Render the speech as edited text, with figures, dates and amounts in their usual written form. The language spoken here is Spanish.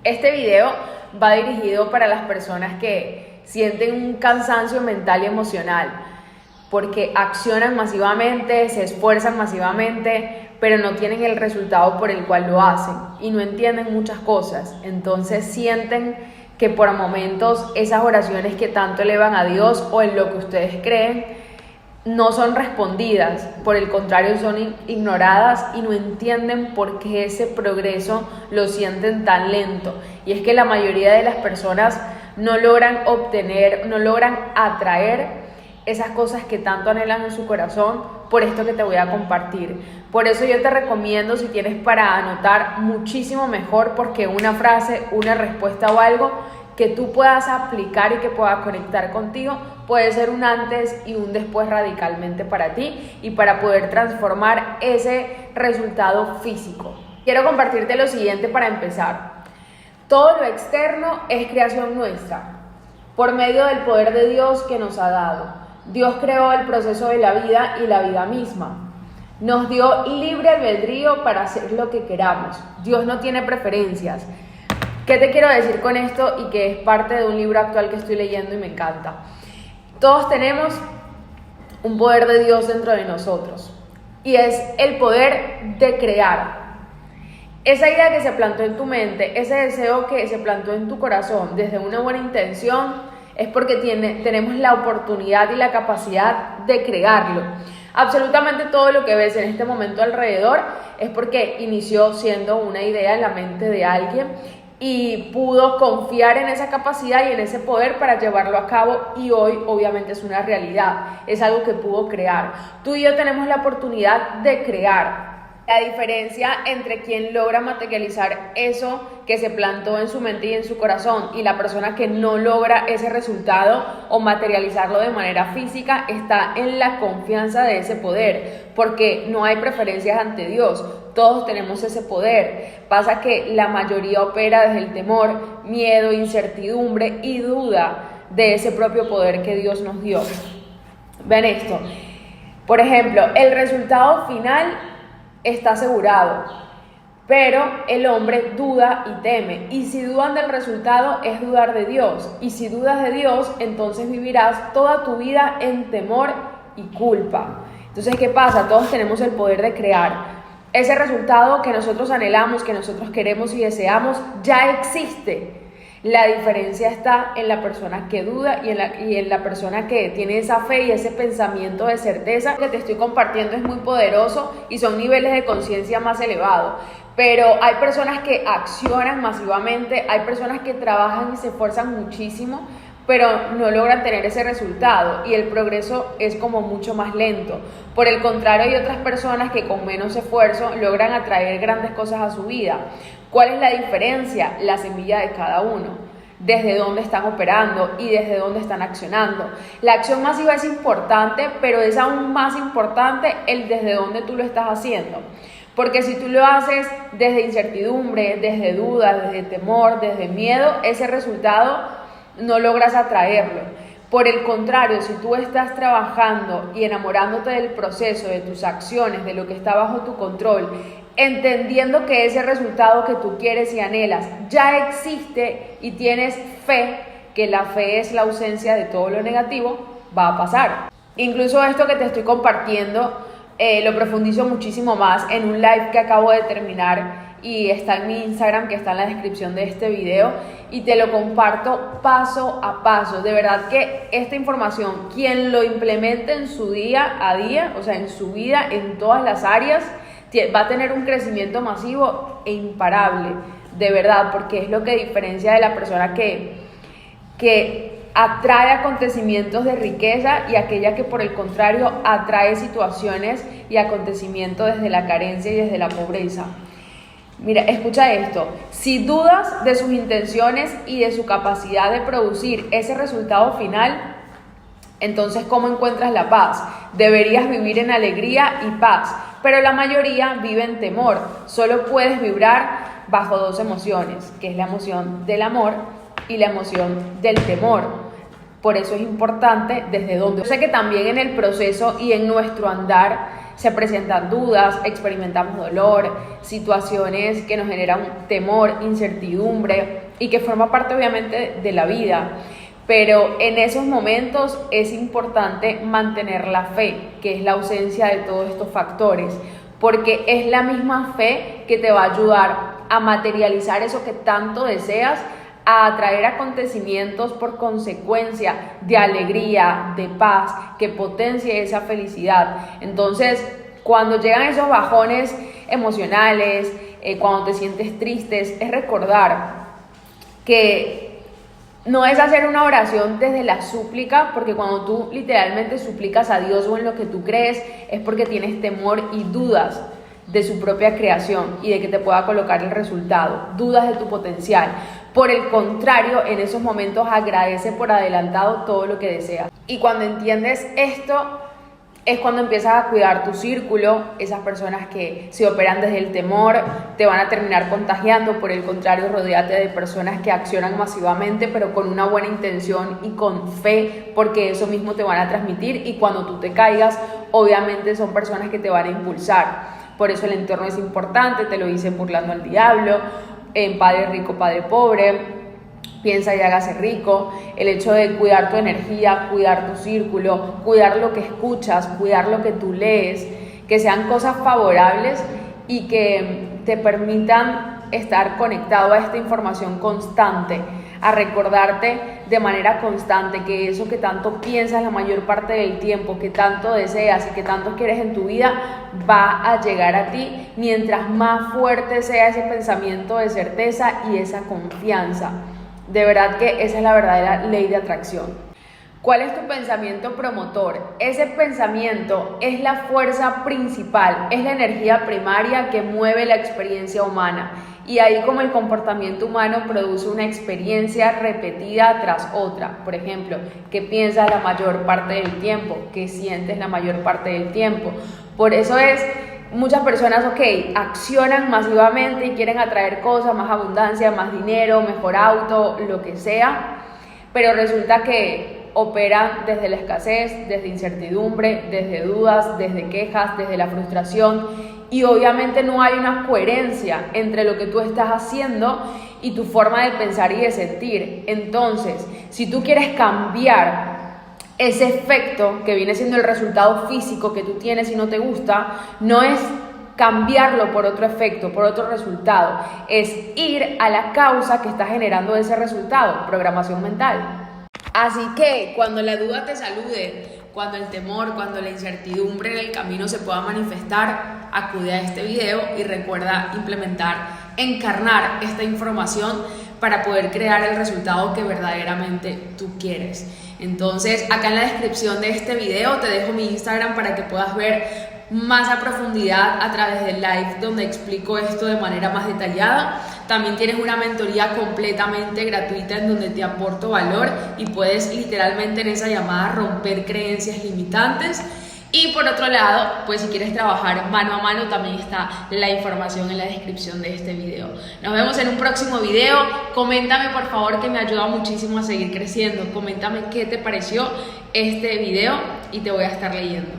Este video va dirigido para las personas que sienten un cansancio mental y emocional, porque accionan masivamente, se esfuerzan masivamente, pero no tienen el resultado por el cual lo hacen y no entienden muchas cosas. Entonces sienten que por momentos esas oraciones que tanto elevan a Dios o en lo que ustedes creen no son respondidas, por el contrario son ignoradas y no entienden por qué ese progreso lo sienten tan lento. Y es que la mayoría de las personas no logran atraer esas cosas que tanto anhelan en su corazón por esto que te voy a compartir. Por eso yo te recomiendo, si tienes para anotar, muchísimo mejor, porque una frase, una respuesta o algo que tú puedas aplicar y que pueda conectar contigo puede ser un antes y un después radicalmente para ti y para poder transformar ese resultado físico. Quiero compartirte lo siguiente para empezar. Todo lo externo es creación nuestra, por medio del poder de Dios que nos ha dado. Dios creó el proceso de la vida y la vida misma. Nos dio libre albedrío para hacer lo que queramos. Dios no tiene preferencias. ¿Qué te quiero decir con esto? Y que es parte de un libro actual que estoy leyendo y me encanta. Todos tenemos un poder de Dios dentro de nosotros y es el poder de crear. Esa idea que se plantó en tu mente, ese deseo que se plantó en tu corazón desde una buena intención, es porque tenemos la oportunidad y la capacidad de crearlo. Absolutamente todo lo que ves en este momento alrededor es porque inició siendo una idea en la mente de alguien y pudo confiar en esa capacidad y en ese poder para llevarlo a cabo, y hoy obviamente es una realidad, es algo que pudo crear. Tú y yo tenemos la oportunidad de crear. La diferencia entre quien logra materializar eso que se plantó en su mente y en su corazón y la persona que no logra ese resultado o materializarlo de manera física está en la confianza de ese poder, porque no hay preferencias ante Dios. Todos tenemos ese poder. Pasa que la mayoría opera desde el temor, miedo, incertidumbre y duda de ese propio poder que Dios nos dio. Ven esto. Por ejemplo, el resultado final está asegurado, pero el hombre duda y teme. Y si dudan del resultado es dudar de Dios. Y si dudas de Dios, entonces vivirás toda tu vida en temor y culpa. Entonces, ¿qué pasa? Todos tenemos el poder de crear. Ese resultado que nosotros anhelamos, que nosotros queremos y deseamos, ya existe. La diferencia está en la persona que duda y en la persona que tiene esa fe y ese pensamiento de certeza. Lo que te estoy compartiendo es muy poderoso y son niveles de conciencia más elevados. Pero hay personas que accionan masivamente, hay personas que trabajan y se esfuerzan muchísimo, pero no logran tener ese resultado y el progreso es como mucho más lento. Por el contrario, hay otras personas que con menos esfuerzo logran atraer grandes cosas a su vida. ¿Cuál es la diferencia? La semilla de cada uno, desde dónde están operando y desde dónde están accionando. La acción masiva es importante, pero es aún más importante el desde dónde tú lo estás haciendo. Porque si tú lo haces desde incertidumbre, desde duda, desde temor, desde miedo, ese resultado no logras atraerlo. Por el contrario, si tú estás trabajando y enamorándote del proceso, de tus acciones, de lo que está bajo tu control, entendiendo que ese resultado que tú quieres y anhelas ya existe y tienes fe, que la fe es la ausencia de todo lo negativo, va a pasar. Incluso esto que te estoy compartiendo lo profundizo muchísimo más en un live que acabo de terminar y está en mi Instagram, que está en la descripción de este video, y te lo comparto paso a paso. De verdad que esta información, quien lo implemente en su día a día, o sea, en su vida, en todas las áreas, va a tener un crecimiento masivo e imparable, de verdad, porque es lo que diferencia de la persona que atrae acontecimientos de riqueza y aquella que por el contrario atrae situaciones y acontecimientos desde la carencia y desde la pobreza. Mira, escucha esto. Si dudas de sus intenciones y de su capacidad de producir ese resultado final, entonces ¿cómo encuentras la paz? Deberías vivir en alegría y paz, pero la mayoría vive en temor. Solo puedes vibrar bajo dos emociones, que es la emoción del amor y la emoción del temor. Por eso es importante desde dónde. Yo sé que también en el proceso y en nuestro andar se presentan dudas, experimentamos dolor, situaciones que nos generan temor, incertidumbre y que forma parte obviamente de la vida. Pero en esos momentos es importante mantener la fe, que es la ausencia de todos estos factores, porque es la misma fe que te va a ayudar a materializar eso que tanto deseas, a atraer acontecimientos por consecuencia de alegría, de paz, que potencie esa felicidad. Entonces, cuando llegan esos bajones emocionales, cuando te sientes tristes, es recordar que no es hacer una oración desde la súplica, porque cuando tú literalmente suplicas a Dios o en lo que tú crees, es porque tienes temor y dudas de su propia creación y de que te pueda colocar el resultado, dudas de tu potencial. Por el contrario, en esos momentos agradece por adelantado todo lo que deseas. Y cuando entiendes esto, es cuando empiezas a cuidar tu círculo. Esas personas que se operan desde el temor te van a terminar contagiando. Por el contrario, rodéate de personas que accionan masivamente, pero con una buena intención y con fe, porque eso mismo te van a transmitir. Y cuando tú te caigas, obviamente son personas que te van a impulsar. Por eso el entorno es importante, te lo dicen burlando al diablo, en Padre Rico, Padre Pobre. Piensa y hágase rico. El hecho de cuidar tu energía, cuidar tu círculo, cuidar lo que escuchas, cuidar lo que tú lees, que sean cosas favorables y que te permitan estar conectado a esta información constante, a recordarte de manera constante que eso que tanto piensas la mayor parte del tiempo, que tanto deseas y que tanto quieres en tu vida, va a llegar a ti mientras más fuerte sea ese pensamiento de certeza y esa confianza. De verdad que esa es la verdadera ley de atracción. ¿Cuál es tu pensamiento promotor? Ese pensamiento es la fuerza principal, es la energía primaria que mueve la experiencia humana. Y ahí como el comportamiento humano produce una experiencia repetida tras otra. Por ejemplo, ¿qué piensas la mayor parte del tiempo? ¿Qué sientes la mayor parte del tiempo? Por eso muchas personas, accionan masivamente y quieren atraer cosas, más abundancia, más dinero, mejor auto, lo que sea, pero resulta que operan desde la escasez, desde incertidumbre, desde dudas, desde quejas, desde la frustración, y obviamente no hay una coherencia entre lo que tú estás haciendo y tu forma de pensar y de sentir. Entonces, si tú quieres cambiar ese efecto que viene siendo el resultado físico que tú tienes y no te gusta, no es cambiarlo por otro efecto, por otro resultado, es ir a la causa que está generando ese resultado, programación mental. Así que cuando la duda te salude, cuando el temor, cuando la incertidumbre en el camino se pueda manifestar, acude a este video y recuerda encarnar esta información para poder crear el resultado que verdaderamente tú quieres. Entonces, acá en la descripción de este video te dejo mi Instagram para que puedas ver más a profundidad a través del live donde explico esto de manera más detallada. También tienes una mentoría completamente gratuita en donde te aporto valor y puedes literalmente en esa llamada romper creencias limitantes. Y por otro lado, pues si quieres trabajar mano a mano, también está la información en la descripción de este video. Nos vemos en un próximo video. Coméntame por favor, que me ayuda muchísimo a seguir creciendo. Coméntame qué te pareció este video y te voy a estar leyendo.